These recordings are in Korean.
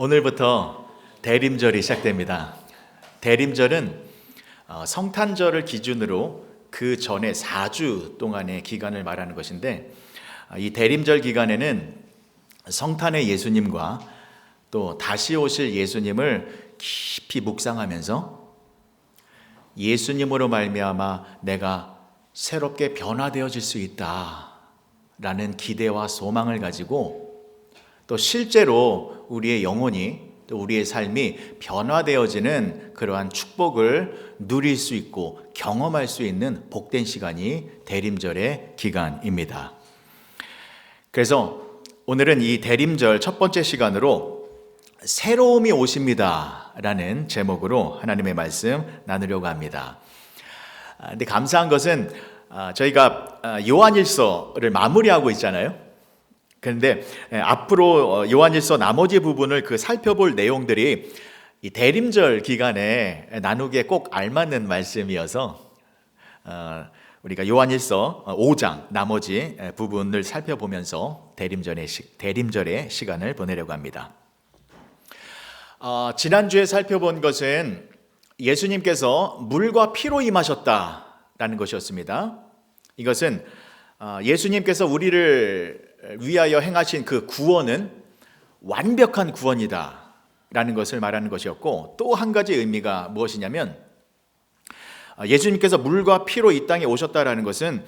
오늘부터 대림절이 시작됩니다. 대림절은 성탄절을 기준으로 그 전에 4주 동안의 기간을 말하는 것인데, 이 대림절 기간에는 성탄의 예수님과 또 다시 오실 예수님을 깊이 묵상하면서 예수님으로 말미암아 내가 새롭게 변화되어질 수 있다라는 기대와 소망을 가지고, 또 실제로 우리의 영혼이 또 우리의 삶이 변화되어지는 그러한 축복을 누릴 수 있고 경험할 수 있는 복된 시간이 대림절의 기간입니다. 그래서 오늘은 이 대림절 첫 번째 시간으로 새로움이 오십니다 라는 제목으로 하나님의 말씀 나누려고 합니다. 근데 감사한 것은 저희가 요한일서를 마무리하고 있잖아요. 그런데 앞으로 요한일서 나머지 부분을 살펴볼 내용들이 이 대림절 기간에 나누기에 꼭 알맞는 말씀이어서 우리가 요한일서 5장 나머지 부분을 살펴보면서 대림절의 시간을 보내려고 합니다. 지난주에 살펴본 것은 예수님께서 물과 피로 임하셨다라는 것이었습니다. 이것은 예수님께서 우리를 위하여 행하신 그 구원은 완벽한 구원이다 라는 것을 말하는 것이었고, 또 한 가지 의미가 무엇이냐면 예수님께서 물과 피로 이 땅에 오셨다라는 것은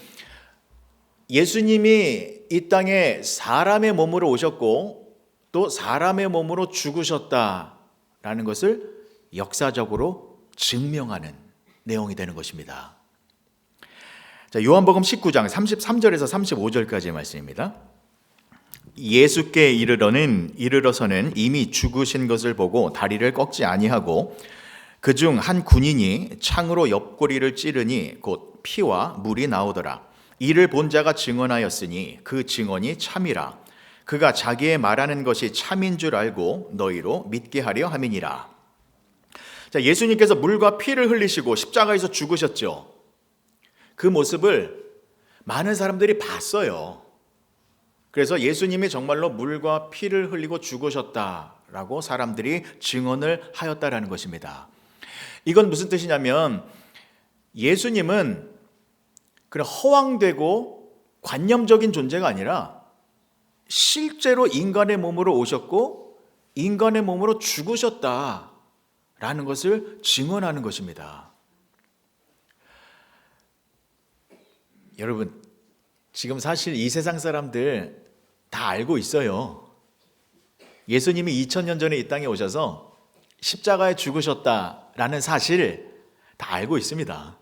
예수님이 이 땅에 사람의 몸으로 오셨고 또 사람의 몸으로 죽으셨다라는 것을 역사적으로 증명하는 내용이 되는 것입니다. 자, 요한복음 19장 33절에서 35절까지의 말씀입니다. 예수께 이르러서는 이미 죽으신 것을 보고 다리를 꺾지 아니하고 그중 한 군인이 창으로 옆구리를 찌르니 곧 피와 물이 나오더라. 이를 본 자가 증언하였으니 그 증언이 참이라. 그가 자기의 말하는 것이 참인 줄 알고 너희로 믿게 하려 함이니라. 자, 예수님께서 물과 피를 흘리시고 십자가에서 죽으셨죠. 그 모습을 많은 사람들이 봤어요. 그래서 예수님이 정말로 물과 피를 흘리고 죽으셨다라고 사람들이 증언을 하였다라는 것입니다. 이건 무슨 뜻이냐면 예수님은 그런 허황되고 관념적인 존재가 아니라 실제로 인간의 몸으로 오셨고 인간의 몸으로 죽으셨다라는 것을 증언하는 것입니다. 여러분, 지금 사실 이 세상 사람들 다 알고 있어요. 예수님이 2000년 전에 이 땅에 오셔서 십자가에 죽으셨다라는 사실 다 알고 있습니다.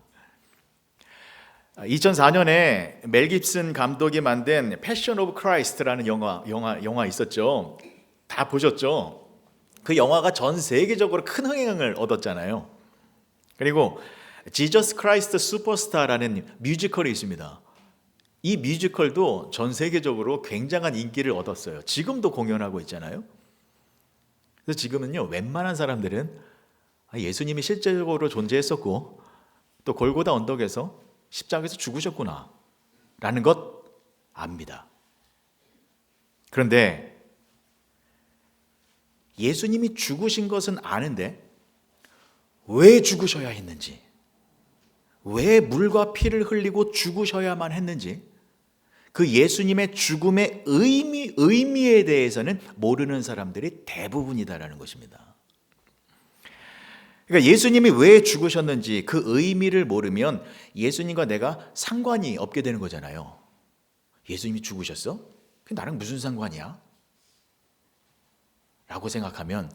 2004년에 멜 깁슨 감독이 만든 패션 오브 크라이스트라는 영화 있었죠. 다 보셨죠? 그 영화가 전 세계적으로 큰 흥행을 얻었잖아요. 그리고 지저스 크라이스트 슈퍼스타라는 뮤지컬이 있습니다. 이 뮤지컬도 전 세계적으로 굉장한 인기를 얻었어요. 지금도 공연하고 있잖아요. 그래서 지금은요, 웬만한 사람들은 예수님이 실제적으로 존재했었고 또 골고다 언덕에서 십자가에서 죽으셨구나 라는 것 압니다. 그런데 예수님이 죽으신 것은 아는데 왜 죽으셔야 했는지, 왜 물과 피를 흘리고 죽으셔야만 했는지, 그 예수님의 죽음의 의미에 대해서는 모르는 사람들이 대부분이다라는 것입니다. 그러니까 예수님이 왜 죽으셨는지 그 의미를 모르면 예수님과 내가 상관이 없게 되는 거잖아요. 예수님이 죽으셨어? 그게 나랑 무슨 상관이야? 라고 생각하면,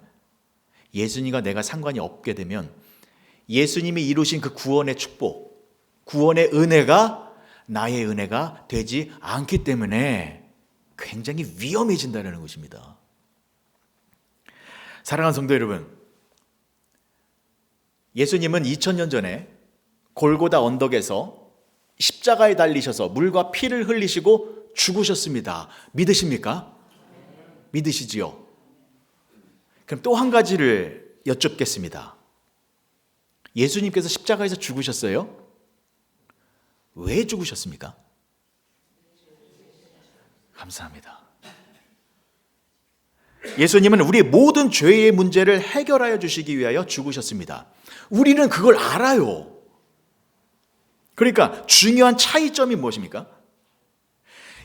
예수님과 내가 상관이 없게 되면 예수님이 이루신 그 구원의 축복, 구원의 은혜가 나의 은혜가 되지 않기 때문에 굉장히 위험해진다는 것입니다. 사랑하는 성도 여러분, 예수님은 2000년 전에 골고다 언덕에서 십자가에 달리셔서 물과 피를 흘리시고 죽으셨습니다. 믿으십니까? 믿으시지요? 그럼 또 한 가지를 여쭙겠습니다. 예수님께서 십자가에서 죽으셨어요? 왜 죽으셨습니까? 감사합니다. 예수님은 우리의 모든 죄의 문제를 해결하여 주시기 위하여 죽으셨습니다. 우리는 그걸 알아요. 그러니까 중요한 차이점이 무엇입니까?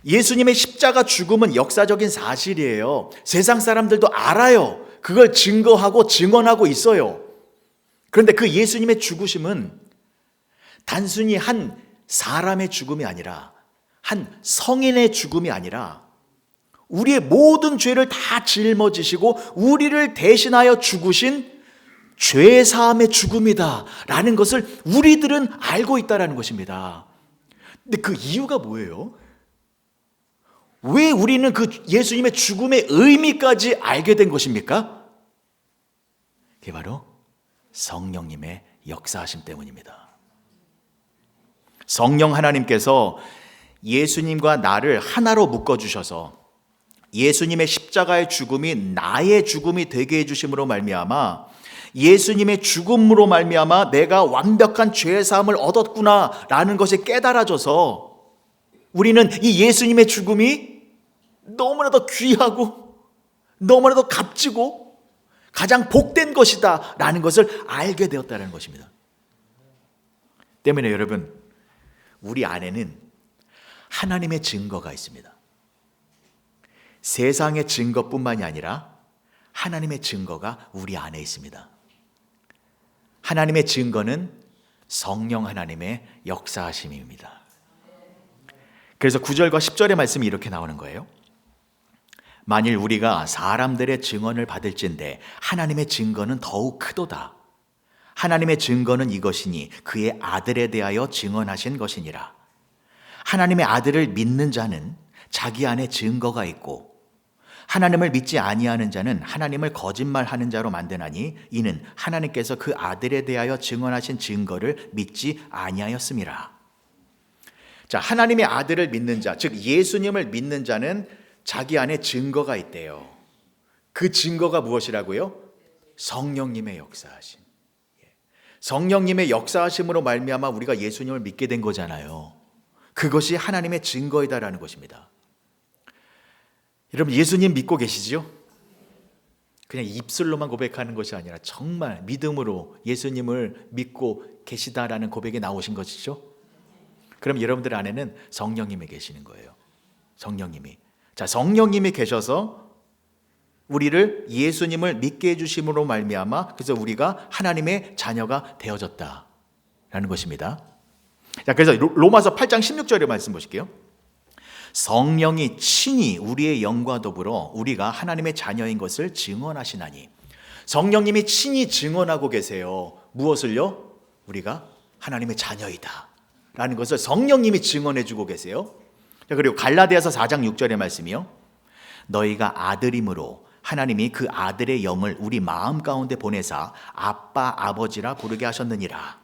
예수님의 십자가 죽음은 역사적인 사실이에요. 세상 사람들도 알아요. 그걸 증거하고 증언하고 있어요. 그런데 그 예수님의 죽으심은 단순히 한 사람의 죽음이 아니라, 한 성인의 죽음이 아니라 우리의 모든 죄를 다 짊어지시고 우리를 대신하여 죽으신 죄사함의 죽음이다 라는 것을 우리들은 알고 있다는 것입니다. 근데 그 이유가 뭐예요? 왜 우리는 그 예수님의 죽음의 의미까지 알게 된 것입니까? 그게 바로 성령님의 역사하심 때문입니다. 성령 하나님께서 예수님과 나를 하나로 묶어주셔서 예수님의 십자가의 죽음이 나의 죽음이 되게 해주심으로 말미암아 예수님의 죽음으로 말미암아 내가 완벽한 죄사함을 얻었구나라는 것이 깨달아져서 우리는 이 예수님의 죽음이 너무나도 귀하고 너무나도 값지고 가장 복된 것이다 라는 것을 알게 되었다는 것입니다. 때문에 여러분, 우리 안에는 하나님의 증거가 있습니다. 세상의 증거뿐만이 아니라 하나님의 증거가 우리 안에 있습니다. 하나님의 증거는 성령 하나님의 역사하심입니다. 그래서 9절과 10절의 말씀이 이렇게 나오는 거예요. 만일 우리가 사람들의 증언을 받을진대 하나님의 증거는 더욱 크도다. 하나님의 증거는 이것이니 그의 아들에 대하여 증언하신 것이니라. 하나님의 아들을 믿는 자는 자기 안에 증거가 있고 하나님을 믿지 아니하는 자는 하나님을 거짓말하는 자로 만드나니 이는 하나님께서 그 아들에 대하여 증언하신 증거를 믿지 아니하였음이라. 자, 하나님의 아들을 믿는 자, 즉 예수님을 믿는 자는 자기 안에 증거가 있대요. 그 증거가 무엇이라고요? 성령님의 역사하심. 성령님의 역사하심으로 말미암아 우리가 예수님을 믿게 된 거잖아요. 그것이 하나님의 증거이다라는 것입니다. 여러분, 예수님 믿고 계시지요? 그냥 입술로만 고백하는 것이 아니라 정말 믿음으로 예수님을 믿고 계시다라는 고백이 나오신 것이죠. 그럼 여러분들 안에는 성령님이 계시는 거예요. 성령님이. 자, 성령님이 계셔서 우리를 예수님을 믿게 해주심으로 말미암아 그래서 우리가 하나님의 자녀가 되어졌다라는 것입니다. 자, 그래서 로마서 8장 16절의 말씀 보실게요. 성령이 친히 우리의 영과 더불어 우리가 하나님의 자녀인 것을 증언하시나니. 성령님이 친히 증언하고 계세요. 무엇을요? 우리가 하나님의 자녀이다 라는 것을 성령님이 증언해 주고 계세요. 자, 그리고 갈라디아서 4장 6절의 말씀이요. 너희가 아들임으로 하나님이 그 아들의 영을 우리 마음 가운데 보내사 아빠 아버지라 부르게 하셨느니라.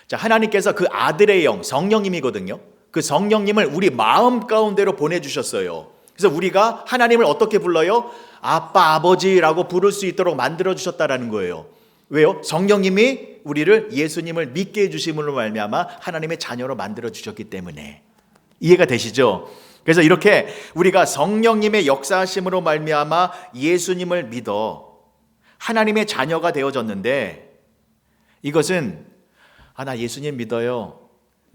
자, 하나님께서 그 아들의 영, 성령님이거든요. 그 성령님을 우리 마음 가운데로 보내주셨어요. 그래서 우리가 하나님을 어떻게 불러요? 아빠, 아버지라고 부를 수 있도록 만들어주셨다라는 거예요. 왜요? 성령님이 우리를 예수님을 믿게 해주심으로 말미암아 하나님의 자녀로 만들어주셨기 때문에. 이해가 되시죠? 그래서 이렇게 우리가 성령님의 역사하심으로 말미암아 예수님을 믿어 하나님의 자녀가 되어졌는데, 이것은 나 예수님 믿어요,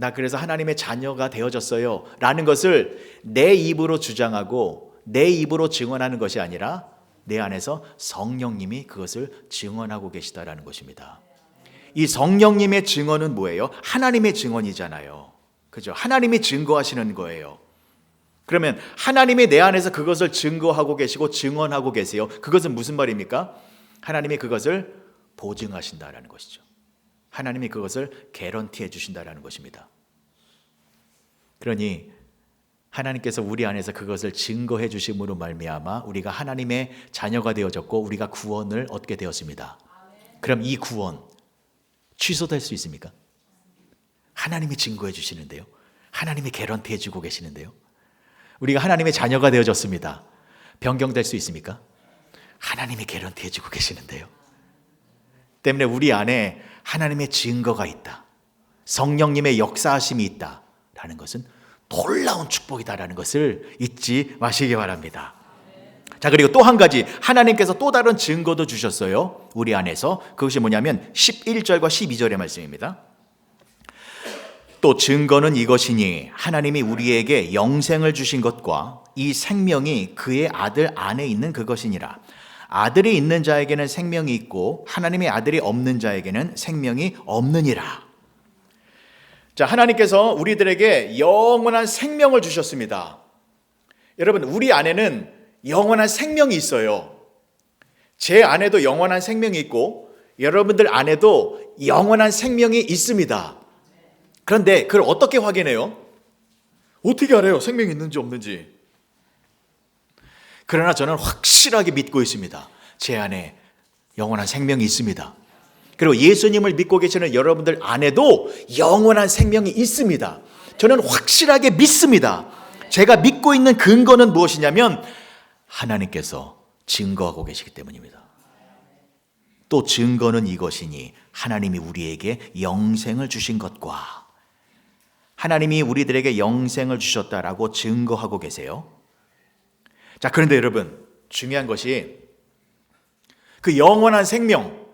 나 그래서 하나님의 자녀가 되어졌어요 라는 것을 내 입으로 주장하고 내 입으로 증언하는 것이 아니라 내 안에서 성령님이 그것을 증언하고 계시다라는 것입니다. 이 성령님의 증언은 뭐예요? 하나님의 증언이잖아요. 그죠? 하나님이 증거하시는 거예요. 그러면 하나님이 내 안에서 그것을 증거하고 계시고 증언하고 계세요. 그것은 무슨 말입니까? 하나님이 그것을 보증하신다라는 것이죠. 하나님이 그것을 개런티해 주신다라는 것입니다. 그러니 하나님께서 우리 안에서 그것을 증거해 주심으로 말미암아 우리가 하나님의 자녀가 되어졌고 우리가 구원을 얻게 되었습니다. 그럼 이 구원 취소될 수 있습니까? 하나님이 증거해 주시는데요. 하나님이 개런티해 주고 계시는데요. 우리가 하나님의 자녀가 되어졌습니다. 변경될 수 있습니까? 하나님이 개런티해 주고 계시는데요. 때문에 우리 안에 하나님의 증거가 있다, 성령님의 역사하심이 있다라는 것은 놀라운 축복이다라는 것을 잊지 마시기 바랍니다. 자, 그리고 또 한 가지 하나님께서 또 다른 증거도 주셨어요. 우리 안에서. 그것이 뭐냐면 11절과 12절의 말씀입니다. 또 증거는 이것이니 하나님이 우리에게 영생을 주신 것과 이 생명이 그의 아들 안에 있는 그것이니라. 아들이 있는 자에게는 생명이 있고 하나님의 아들이 없는 자에게는 생명이 없느니라. 자, 하나님께서 우리들에게 영원한 생명을 주셨습니다. 여러분, 우리 안에는 영원한 생명이 있어요. 제 안에도 영원한 생명이 있고 여러분들 안에도 영원한 생명이 있습니다. 그런데 그걸 어떻게 확인해요? 어떻게 알아요? 생명이 있는지 없는지. 그러나 저는 확실하게 믿고 있습니다. 제 안에 영원한 생명이 있습니다. 그리고 예수님을 믿고 계시는 여러분들 안에도 영원한 생명이 있습니다. 저는 확실하게 믿습니다. 제가 믿고 있는 근거는 무엇이냐면 하나님께서 증거하고 계시기 때문입니다. 또 증거는 이것이니 하나님이 우리에게 영생을 주신 것과 하나님이 우리들에게 영생을 주셨다라고 증거하고 계세요. 자, 그런데 여러분, 중요한 것이 그 영원한 생명,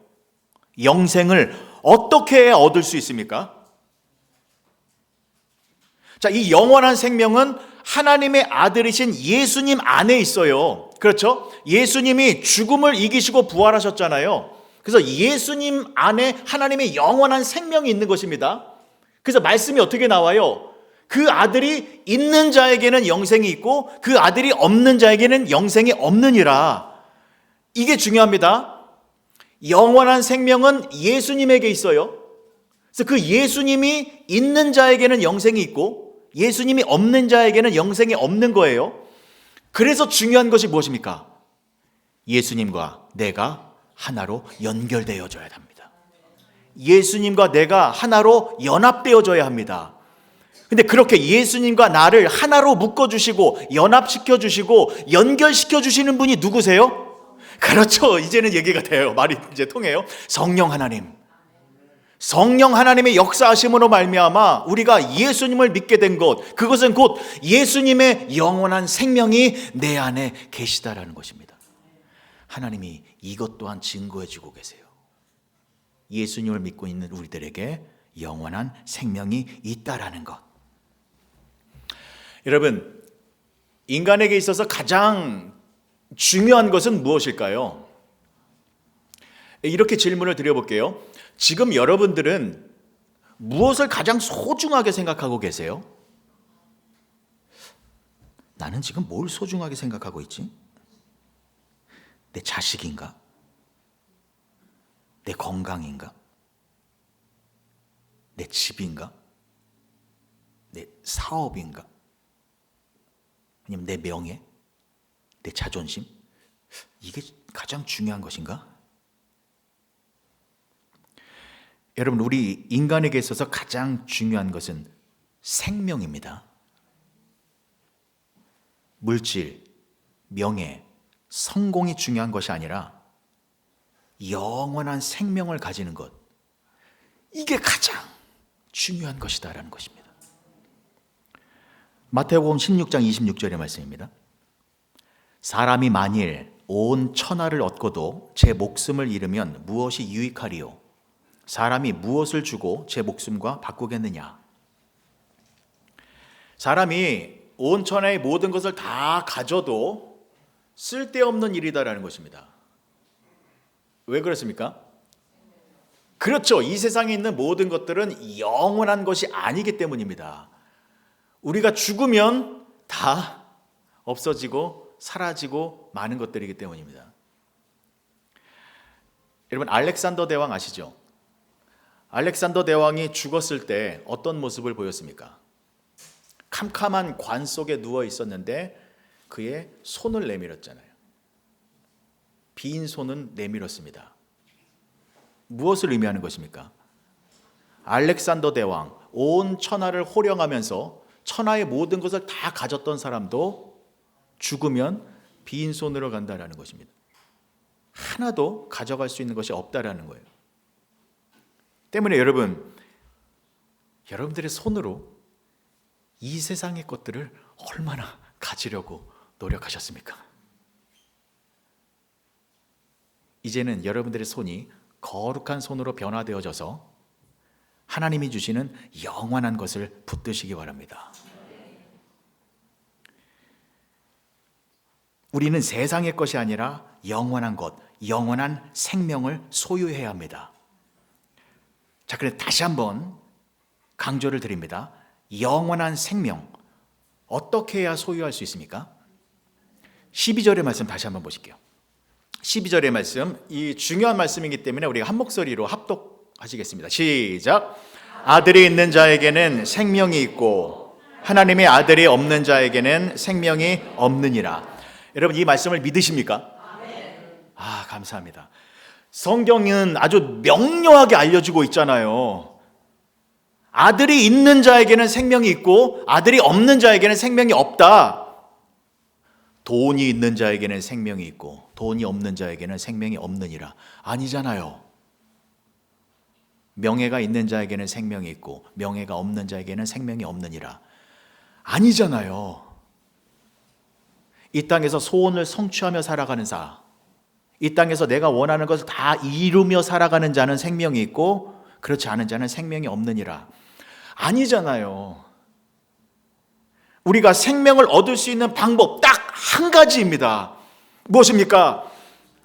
영생을 어떻게 얻을 수 있습니까? 자, 이 영원한 생명은 하나님의 아들이신 예수님 안에 있어요. 그렇죠? 예수님이 죽음을 이기시고 부활하셨잖아요. 그래서 예수님 안에 하나님의 영원한 생명이 있는 것입니다. 그래서 말씀이 어떻게 나와요? 그 아들이 있는 자에게는 영생이 있고 그 아들이 없는 자에게는 영생이 없느니라. 이게 중요합니다. 영원한 생명은 예수님에게 있어요. 그래서 그 예수님이 있는 자에게는 영생이 있고 예수님이 없는 자에게는 영생이 없는 거예요. 그래서 중요한 것이 무엇입니까? 예수님과 내가 하나로 연결되어져야 합니다. 예수님과 내가 하나로 연합되어져야 합니다. 근데 그렇게 예수님과 나를 하나로 묶어주시고 연합시켜주시고 연결시켜주시는 분이 누구세요? 그렇죠. 이제는 얘기가 돼요. 말이 이제 통해요. 성령 하나님. 성령 하나님의 역사하심으로 말미암아 우리가 예수님을 믿게 된 것, 그것은 곧 예수님의 영원한 생명이 내 안에 계시다라는 것입니다. 하나님이 이것 또한 증거해주고 계세요. 예수님을 믿고 있는 우리들에게 영원한 생명이 있다라는 것. 여러분, 인간에게 있어서 가장 중요한 것은 무엇일까요? 이렇게 질문을 드려볼게요. 지금 여러분들은 무엇을 가장 소중하게 생각하고 계세요? 나는 지금 뭘 소중하게 생각하고 있지? 내 자식인가? 내 건강인가? 내 집인가? 내 사업인가? 아니면 내 명예? 내 자존심? 이게 가장 중요한 것인가? 여러분, 우리 인간에게 있어서 가장 중요한 것은 생명입니다. 물질, 명예, 성공이 중요한 것이 아니라 영원한 생명을 가지는 것, 이게 가장 중요한 것이다라는 것입니다. 마태복음 16장 26절의 말씀입니다. 사람이 만일 온 천하를 얻고도 제 목숨을 잃으면 무엇이 유익하리요? 사람이 무엇을 주고 제 목숨과 바꾸겠느냐? 사람이 온 천하의 모든 것을 다 가져도 쓸데없는 일이다라는 것입니다. 왜 그렇습니까? 그렇죠. 이 세상에 있는 모든 것들은 영원한 것이 아니기 때문입니다. 우리가 죽으면 다 없어지고 사라지고 많은 것들이기 때문입니다. 여러분, 알렉산더 대왕 아시죠? 알렉산더 대왕이 죽었을 때 어떤 모습을 보였습니까? 캄캄한 관 속에 누워 있었는데 그의 손을 내밀었잖아요. 빈 손은 내밀었습니다. 무엇을 의미하는 것입니까? 알렉산더 대왕, 온 천하를 호령하면서 천하의 모든 것을 다 가졌던 사람도 죽으면 빈 손으로 간다는 것입니다. 하나도 가져갈 수 있는 것이 없다라는 거예요. 때문에 여러분들의 손으로 이 세상의 것들을 얼마나 가지려고 노력하셨습니까? 이제는 여러분들의 손이 거룩한 손으로 변화되어져서 하나님이 주시는 영원한 것을 붙드시기 바랍니다. 우리는 세상의 것이 아니라 영원한 것, 영원한 생명을 소유해야 합니다. 자, 그래 다시 한번 강조를 드립니다. 영원한 생명, 어떻게 해야 소유할 수 있습니까? 12절의 말씀 다시 한번 보실게요. 12절의 말씀, 이 중요한 말씀이기 때문에 우리가 한 목소리로 합독하시겠습니다. 시작. 아들이 있는 자에게는 생명이 있고 하나님의 아들이 없는 자에게는 생명이 없느니라. 여러분, 이 말씀을 믿으십니까? 아, 감사합니다. 성경은 아주 명료하게 알려주고 있잖아요. 아들이 있는 자에게는 생명이 있고 아들이 없는 자에게는 생명이 없다. 돈이 있는 자에게는 생명이 있고 돈이 없는 자에게는 생명이 없느니라. 아니잖아요. 명예가 있는 자에게는 생명이 있고 명예가 없는 자에게는 생명이 없느니라. 아니잖아요. 이 땅에서 소원을 성취하며 살아가는 자, 이 땅에서 내가 원하는 것을 다 이루며 살아가는 자는 생명이 있고 그렇지 않은 자는 생명이 없느니라. 아니잖아요. 우리가 생명을 얻을 수 있는 방법 딱 한 가지입니다. 무엇입니까?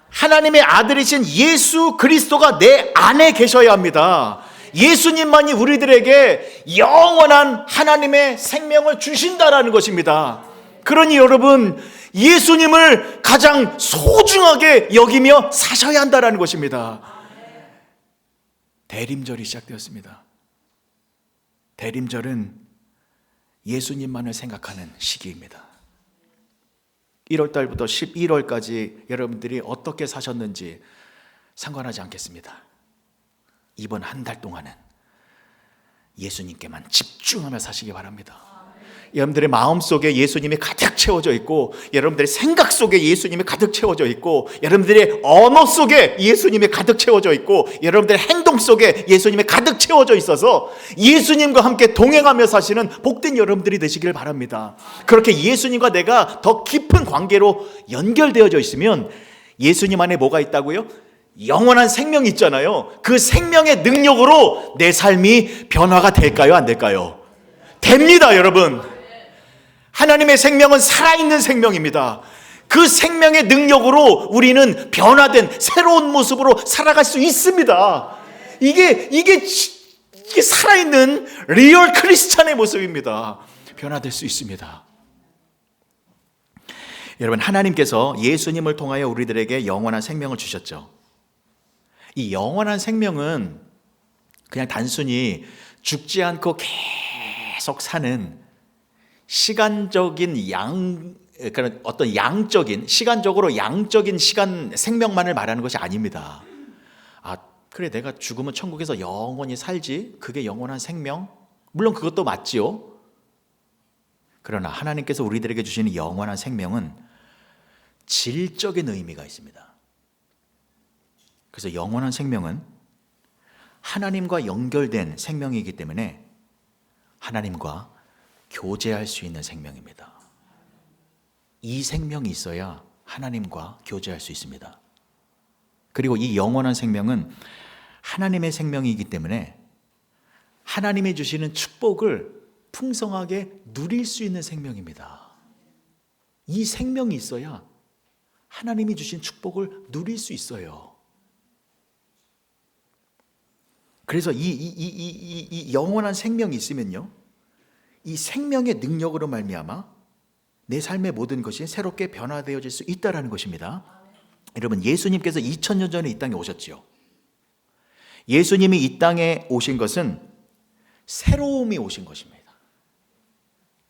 하나님의 아들이신 예수 그리스도가 내 안에 계셔야 합니다. 예수님만이 우리들에게 영원한 하나님의 생명을 주신다라는 것입니다. 그러니 여러분, 예수님을 가장 소중하게 여기며 사셔야 한다라는 것입니다. 대림절이 시작되었습니다. 대림절은 예수님만을 생각하는 시기입니다. 1월 달부터 11월까지 여러분들이 어떻게 사셨는지 상관하지 않겠습니다. 이번 한 달 동안은 예수님께만 집중하며 사시기 바랍니다. 여러분들의 마음속에 예수님이 가득 채워져 있고 여러분들의 생각 속에 예수님이 가득 채워져 있고 여러분들의 언어 속에 예수님이 가득 채워져 있고 여러분들의 행동 속에 예수님이 가득 채워져 있어서 예수님과 함께 동행하며 사시는 복된 여러분들이 되시길 바랍니다. 그렇게 예수님과 내가 더 깊은 관계로 연결되어져 있으면 예수님 안에 뭐가 있다고요? 영원한 생명이 있잖아요. 그 생명의 능력으로 내 삶이 변화가 될까요? 안 될까요? 됩니다, 여러분. 하나님의 생명은 살아있는 생명입니다. 그 생명의 능력으로 우리는 변화된 새로운 모습으로 살아갈 수 있습니다. 이게 살아있는 리얼 크리스찬의 모습입니다. 변화될 수 있습니다. 여러분, 하나님께서 예수님을 통하여 우리들에게 영원한 생명을 주셨죠. 이 영원한 생명은 그냥 단순히 죽지 않고 계속 사는 시간적인 그런 어떤 양적인, 시간적으로 양적인 생명만을 말하는 것이 아닙니다. 아, 그래, 내가 죽으면 천국에서 영원히 살지? 그게 영원한 생명? 물론 그것도 맞지요. 그러나 하나님께서 우리들에게 주시는 영원한 생명은 질적인 의미가 있습니다. 그래서 영원한 생명은 하나님과 연결된 생명이기 때문에 하나님과 교제할 수 있는 생명입니다. 이 생명이 있어야 하나님과 교제할 수 있습니다. 그리고 이 영원한 생명은 하나님의 생명이기 때문에 하나님이 주시는 축복을 풍성하게 누릴 수 있는 생명입니다. 이 생명이 있어야 하나님이 주신 축복을 누릴 수 있어요. 그래서 이 영원한 생명이 있으면요, 이 생명의 능력으로 말미암아 내 삶의 모든 것이 새롭게 변화되어질 수 있다는 것입니다. 여러분, 예수님께서 2000년 전에 이 땅에 오셨지요. 예수님이 이 땅에 오신 것은 새로움이 오신 것입니다.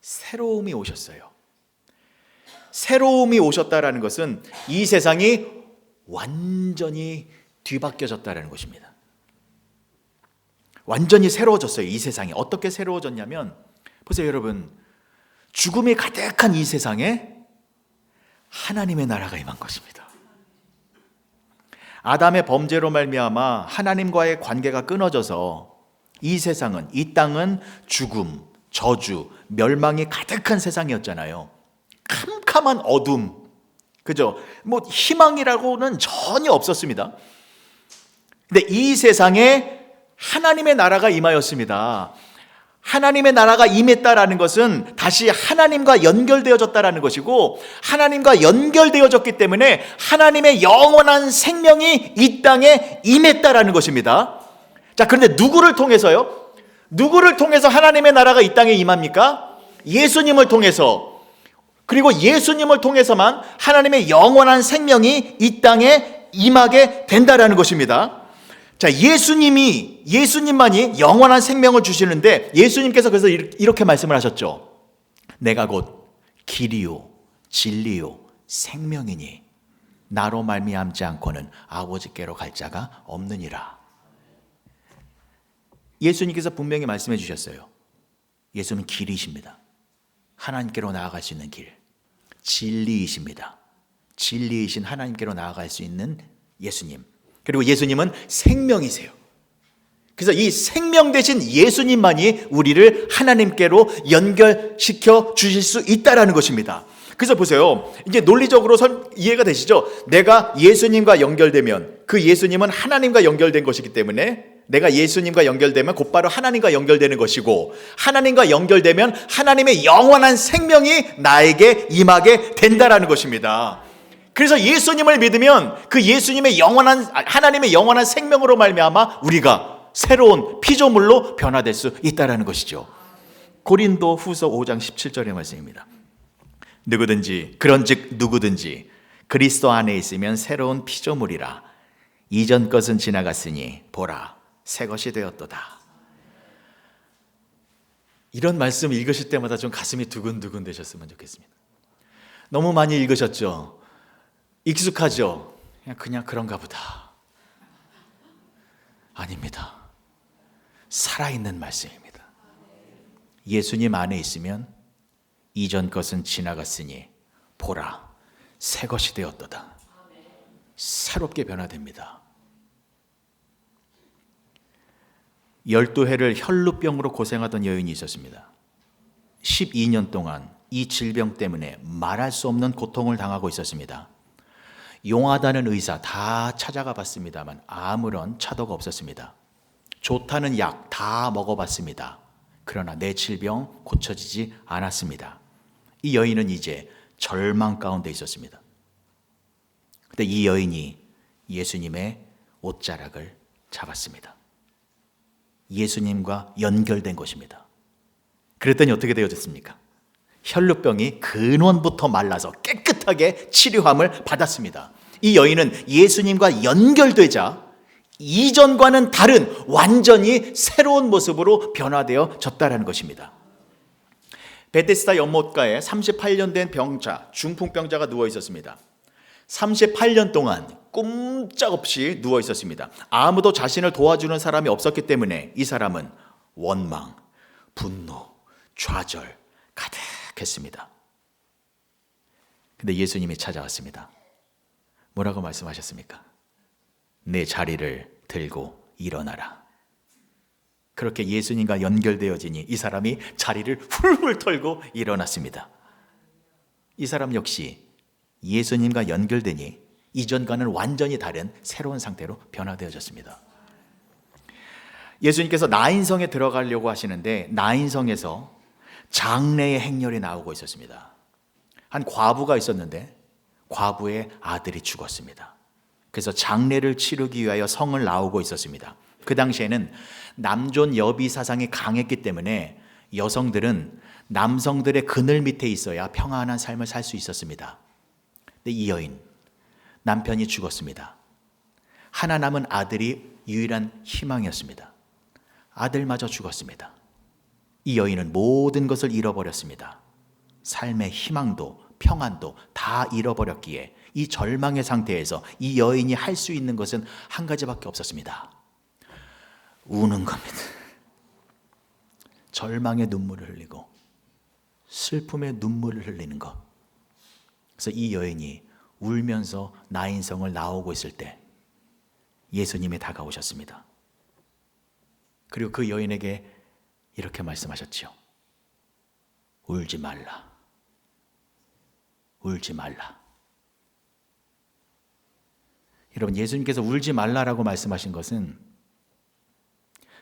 새로움이 오셨어요. 새로움이 오셨다라는 것은 이 세상이 완전히 뒤바뀌어졌다는 것입니다. 완전히 새로워졌어요. 이 세상이 어떻게 새로워졌냐면, 보세요 여러분, 죽음이 가득한 이 세상에 하나님의 나라가 임한 것입니다. 아담의 범죄로 말미암아 하나님과의 관계가 끊어져서 이 세상은, 이 땅은 죽음, 저주, 멸망이 가득한 세상이었잖아요. 캄캄한 어둠, 그죠? 뭐 희망이라고는 전혀 없었습니다. 근데 이 세상에 하나님의 나라가 임하였습니다. 하나님의 나라가 임했다라는 것은 다시 하나님과 연결되어졌다라는 것이고, 하나님과 연결되어졌기 때문에 하나님의 영원한 생명이 이 땅에 임했다라는 것입니다. 자, 그런데 누구를 통해서요? 누구를 통해서 하나님의 나라가 이 땅에 임합니까? 예수님을 통해서. 그리고 예수님을 통해서만 하나님의 영원한 생명이 이 땅에 임하게 된다라는 것입니다. 자, 예수님만이 영원한 생명을 주시는데, 예수님께서 그래서 이렇게 말씀을 하셨죠. 내가 곧 길이요 진리요 생명이니 나로 말미암지 않고는 아버지께로 갈 자가 없느니라. 예수님께서 분명히 말씀해 주셨어요. 예수는 길이십니다. 하나님께로 나아갈 수 있는 길. 진리이십니다. 진리이신 하나님께로 나아갈 수 있는 예수님. 그리고 예수님은 생명이세요. 그래서 이 생명 되신 예수님만이 우리를 하나님께로 연결시켜 주실 수 있다라는 것입니다. 그래서 보세요. 이제 논리적으로 이해가 되시죠? 내가 예수님과 연결되면 그 예수님은 하나님과 연결된 것이기 때문에, 내가 예수님과 연결되면 곧바로 하나님과 연결되는 것이고, 하나님과 연결되면 하나님의 영원한 생명이 나에게 임하게 된다라는 것입니다. 그래서 예수님을 믿으면 그 예수님의 하나님의 영원한 생명으로 말미암아 우리가 새로운 피조물로 변화될 수 있다라는 것이죠. 고린도 후서 5장 17절의 말씀입니다. 그런즉 누구든지 그리스도 안에 있으면 새로운 피조물이라. 이전 것은 지나갔으니 보라 새 것이 되었도다. 이런 말씀 읽으실 때마다 좀 가슴이 두근두근 되셨으면 좋겠습니다. 너무 많이 읽으셨죠? 익숙하죠? 그냥 그런가 보다. 아닙니다. 살아있는 말씀입니다. 예수님 안에 있으면 이전 것은 지나갔으니 보라 새 것이 되었도다. 새롭게 변화됩니다. 12해를 혈루병으로 고생하던 여인이 있었습니다. 12년 동안 이 질병 때문에 말할 수 없는 고통을 당하고 있었습니다. 용하다는 의사 다 찾아가 봤습니다만 아무런 차도가 없었습니다. 좋다는 약 다 먹어봤습니다. 그러나 내 질병 고쳐지지 않았습니다. 이 여인은 이제 절망 가운데 있었습니다. 그때 이 여인이 예수님의 옷자락을 잡았습니다. 예수님과 연결된 것입니다. 그랬더니 어떻게 되어졌습니까? 혈루병이 근원부터 말라서 깨끗하게 치료함을 받았습니다. 이 여인은 예수님과 연결되자 이전과는 다른 완전히 새로운 모습으로 변화되어졌다는 것입니다. 베데스다 연못가에 38년 된 병자, 중풍병자가 누워 있었습니다. 38년 동안 꼼짝없이 누워 있었습니다. 아무도 자신을 도와주는 사람이 없었기 때문에 이 사람은 원망, 분노, 좌절 가득했습니다. 근데 예수님이 찾아왔습니다. 뭐라고 말씀하셨습니까? 내 자리를 들고 일어나라. 그렇게 예수님과 연결되어지니 이 사람이 자리를 훌훌 털고 일어났습니다. 이 사람 역시 예수님과 연결되니 이전과는 완전히 다른 새로운 상태로 변화되어졌습니다. 예수님께서 나인성에 들어가려고 하시는데 나인성에서 장래의 행렬이 나오고 있었습니다. 한 과부가 있었는데 과부의 아들이 죽었습니다. 그래서 장례를 치르기 위하여 성을 나오고 있었습니다. 그 당시에는 남존 여비 사상이 강했기 때문에 여성들은 남성들의 그늘 밑에 있어야 평안한 삶을 살 수 있었습니다. 근데 이 여인, 남편이 죽었습니다. 하나 남은 아들이 유일한 희망이었습니다. 아들마저 죽었습니다. 이 여인은 모든 것을 잃어버렸습니다. 삶의 희망도 평안도 다 잃어버렸기에 이 절망의 상태에서 이 여인이 할 수 있는 것은 한 가지밖에 없었습니다. 우는 겁니다. 절망의 눈물을 흘리고 슬픔의 눈물을 흘리는 것. 그래서 이 여인이 울면서 나인성을 나오고 있을 때 예수님이 다가오셨습니다. 그리고 그 여인에게 이렇게 말씀하셨죠. 울지 말라. 울지 말라. 여러분, 예수님께서 울지 말라라고 말씀하신 것은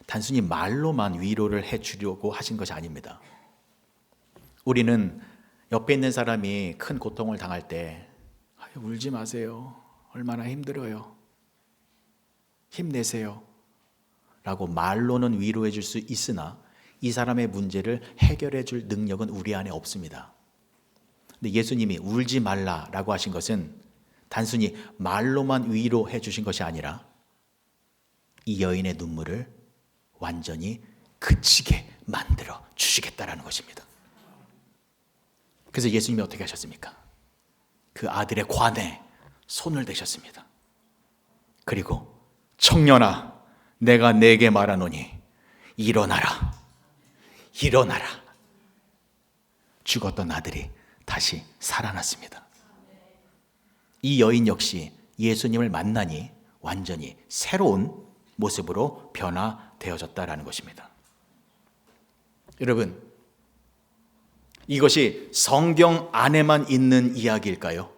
단순히 말로만 위로를 해주려고 하신 것이 아닙니다. 우리는 옆에 있는 사람이 큰 고통을 당할 때 울지 마세요. 얼마나 힘들어요. 힘내세요. 라고 말로는 위로해 줄 수 있으나 이 사람의 문제를 해결해 줄 능력은 우리 안에 없습니다. 근데 예수님이 울지 말라라고 하신 것은 단순히 말로만 위로해 주신 것이 아니라 이 여인의 눈물을 완전히 그치게 만들어 주시겠다라는 것입니다. 그래서 예수님이 어떻게 하셨습니까? 그 아들의 관에 손을 대셨습니다. 그리고 청년아, 내가 네게 말하노니 일어나라. 일어나라. 죽었던 아들이 다시 살아났습니다. 이 여인 역시 예수님을 만나니 완전히 새로운 모습으로 변화되어졌다라는 것입니다. 여러분, 이것이 성경 안에만 있는 이야기일까요?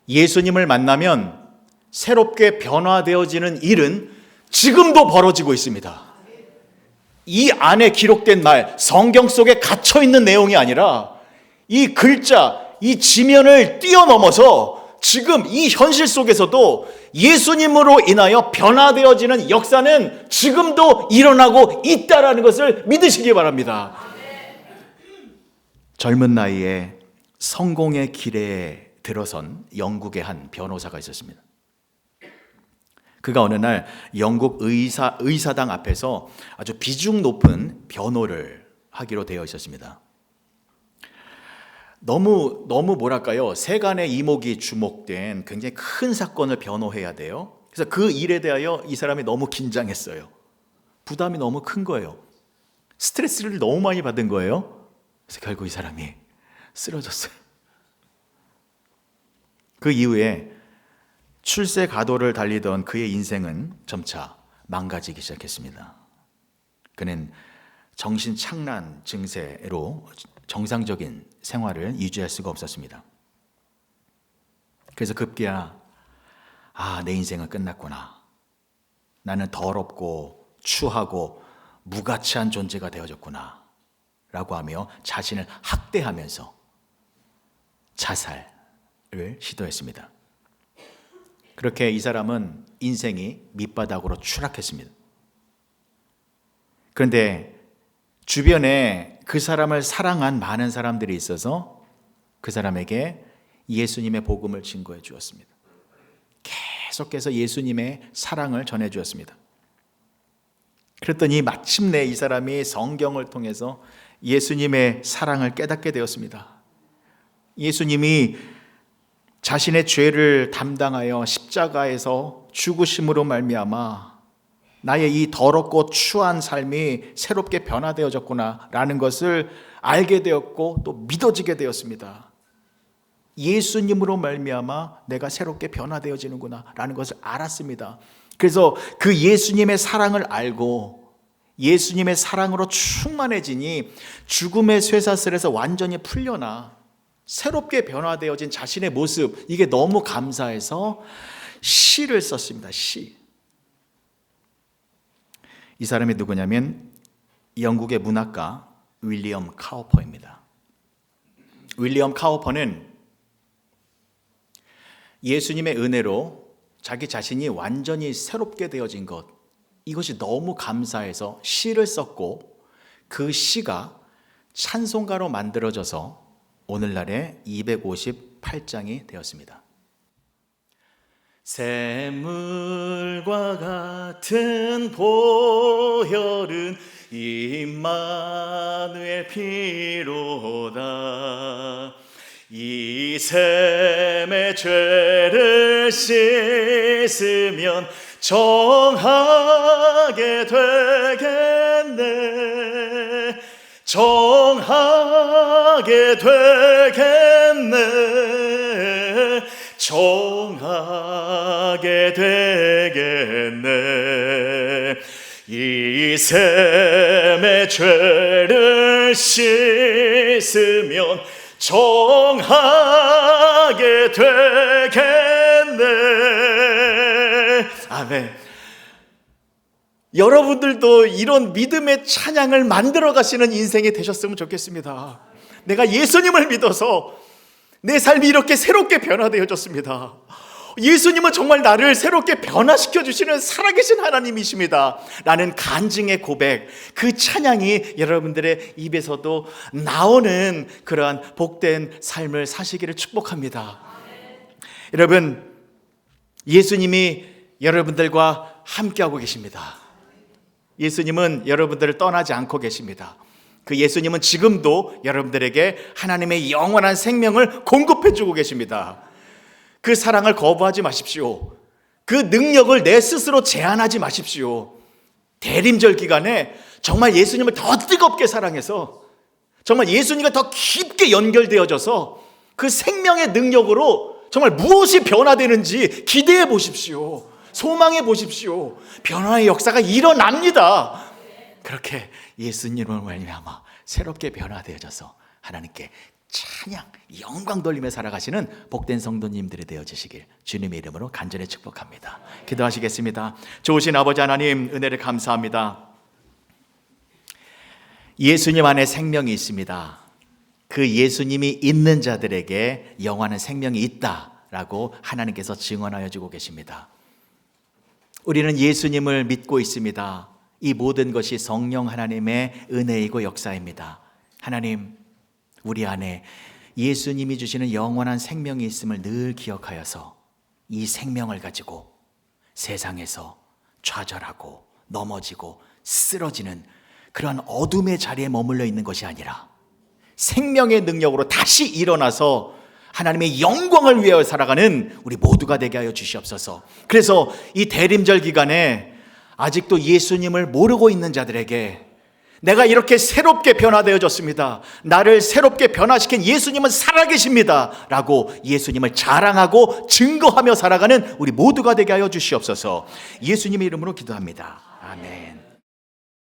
예수님을 만나면 새롭게 변화되어지는 일은 지금도 벌어지고 있습니다. 이 안에 기록된 말, 성경 속에 갇혀있는 내용이 아니라 이 글자, 이 지면을 뛰어넘어서 지금 이 현실 속에서도 예수님으로 인하여 변화되어지는 역사는 지금도 일어나고 있다는 것을 믿으시기 바랍니다. 젊은 나이에 성공의 길에 들어선 영국의 한 변호사가 있었습니다. 그가 어느 날 영국 의사당 앞에서 아주 비중 높은 변호를 하기로 되어 있었습니다. 너무 뭐랄까요? 세간의 이목이 주목된 굉장히 큰 사건을 변호해야 돼요. 그래서 그 일에 대하여 이 사람이 너무 긴장했어요. 부담이 너무 큰 거예요. 스트레스를 너무 많이 받은 거예요. 그래서 결국 이 사람이 쓰러졌어요. 그 이후에 출세가도를 달리던 그의 인생은 점차 망가지기 시작했습니다. 그는 정신착란 증세로 정상적인 생활을 유지할 수가 없었습니다. 그래서 급기야 내 인생은 끝났구나. 나는 더럽고 추하고 무가치한 존재가 되어졌구나 라고 하며 자신을 학대하면서 자살을 시도했습니다. 그렇게 이 사람은 인생이 밑바닥으로 추락했습니다. 그런데 주변에 그 사람을 사랑한 많은 사람들이 있어서 그 사람에게 예수님의 복음을 증거해 주었습니다. 계속해서 예수님의 사랑을 전해 주었습니다. 그랬더니 마침내 이 사람이 성경을 통해서 예수님의 사랑을 깨닫게 되었습니다. 예수님이 자신의 죄를 담당하여 십자가에서 죽으심으로 말미암아 나의 이 더럽고 추한 삶이 새롭게 변화되어졌구나라는 것을 알게 되었고 또 믿어지게 되었습니다. 예수님으로 말미암아 내가 새롭게 변화되어지는구나라는 것을 알았습니다. 그래서 그 예수님의 사랑을 알고 예수님의 사랑으로 충만해지니 죽음의 쇠사슬에서 완전히 풀려나 새롭게 변화되어진 자신의 모습, 이게 너무 감사해서 시를 썼습니다. 시. 이 사람이 누구냐면 영국의 문학가 윌리엄 카우퍼입니다. 윌리엄 카우퍼는 예수님의 은혜로 자기 자신이 완전히 새롭게 되어진 것, 이것이 너무 감사해서 시를 썼고 그 시가 찬송가로 만들어져서 오늘날의 258장이 되었습니다. 샘물과 같은 보혈은 임마누엘 피로다. 이 샘의 죄를 씻으면 정하게 되겠네. 정하게 되겠네. 정하게 되겠네. 이 샘의 죄를 씻으면 정하게 되겠네. 살아나겠네. 아멘. 여러분들도 이런 믿음의 찬양을 만들어 가시는 인생이 되셨으면 좋겠습니다. 내가 예수님을 믿어서 내 삶이 이렇게 새롭게 변화되어졌습니다. 예수님은 정말 나를 새롭게 변화시켜 주시는 살아계신 하나님이십니다. 라는 간증의 고백, 그 찬양이 여러분들의 입에서도 나오는 그러한 복된 삶을 사시기를 축복합니다. 여러분, 예수님이 여러분들과 함께하고 계십니다. 예수님은 여러분들을 떠나지 않고 계십니다. 그 예수님은 지금도 여러분들에게 하나님의 영원한 생명을 공급해 주고 계십니다. 그 사랑을 거부하지 마십시오. 그 능력을 내 스스로 제한하지 마십시오. 대림절 기간에 정말 예수님을 더 뜨겁게 사랑해서 정말 예수님과 더 깊게 연결되어져서 그 생명의 능력으로 정말 무엇이 변화되는지 기대해 보십시오. 소망해 보십시오. 변화의 역사가 일어납니다. 그렇게 예수님을 말미암아 새롭게 변화되어져서 하나님께 찬양, 영광 돌리며 살아가시는 복된 성도님들이 되어지시길 주님의 이름으로 간절히 축복합니다. 기도하시겠습니다. 좋으신 아버지 하나님, 은혜를 감사합니다. 예수님 안에 생명이 있습니다. 그 예수님이 있는 자들에게 영원한 생명이 있다라고 하나님께서 증언하여 주고 계십니다. 우리는 예수님을 믿고 있습니다. 이 모든 것이 성령 하나님의 은혜이고 역사입니다. 하나님, 우리 안에 예수님이 주시는 영원한 생명이 있음을 늘 기억하여서 이 생명을 가지고 세상에서 좌절하고 넘어지고 쓰러지는 그런 어둠의 자리에 머물러 있는 것이 아니라 생명의 능력으로 다시 일어나서 하나님의 영광을 위하여 살아가는 우리 모두가 되게 하여 주시옵소서. 그래서 이 대림절 기간에 아직도 예수님을 모르고 있는 자들에게 내가 이렇게 새롭게 변화되어졌습니다. 나를 새롭게 변화시킨 예수님은 살아계십니다. 라고 예수님을 자랑하고 증거하며 살아가는 우리 모두가 되게 하여 주시옵소서. 예수님의 이름으로 기도합니다. 아멘.